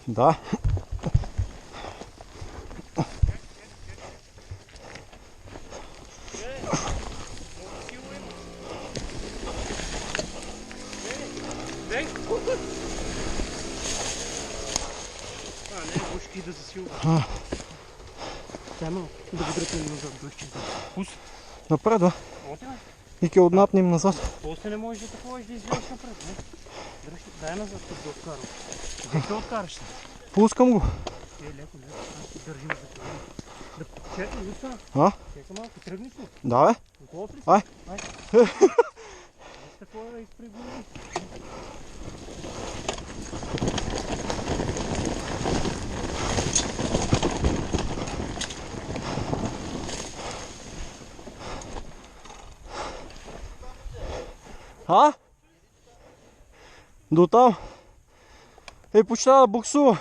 Да. Да засилва. Тяно, да го дръпнем назад, пус. Напред, да. И ке отнапнем назад. После не можеш да такова и да изведеш напред, не? Дай назад, тук да откарам. Как да откараш се? Пускам го. Леко, държим за това. Да чекай, Люска. Чекай малко, тръгнеш ли? Да, бе. Готов ли си? Ай. Какво е да изпригули? До там. Почти да буксува.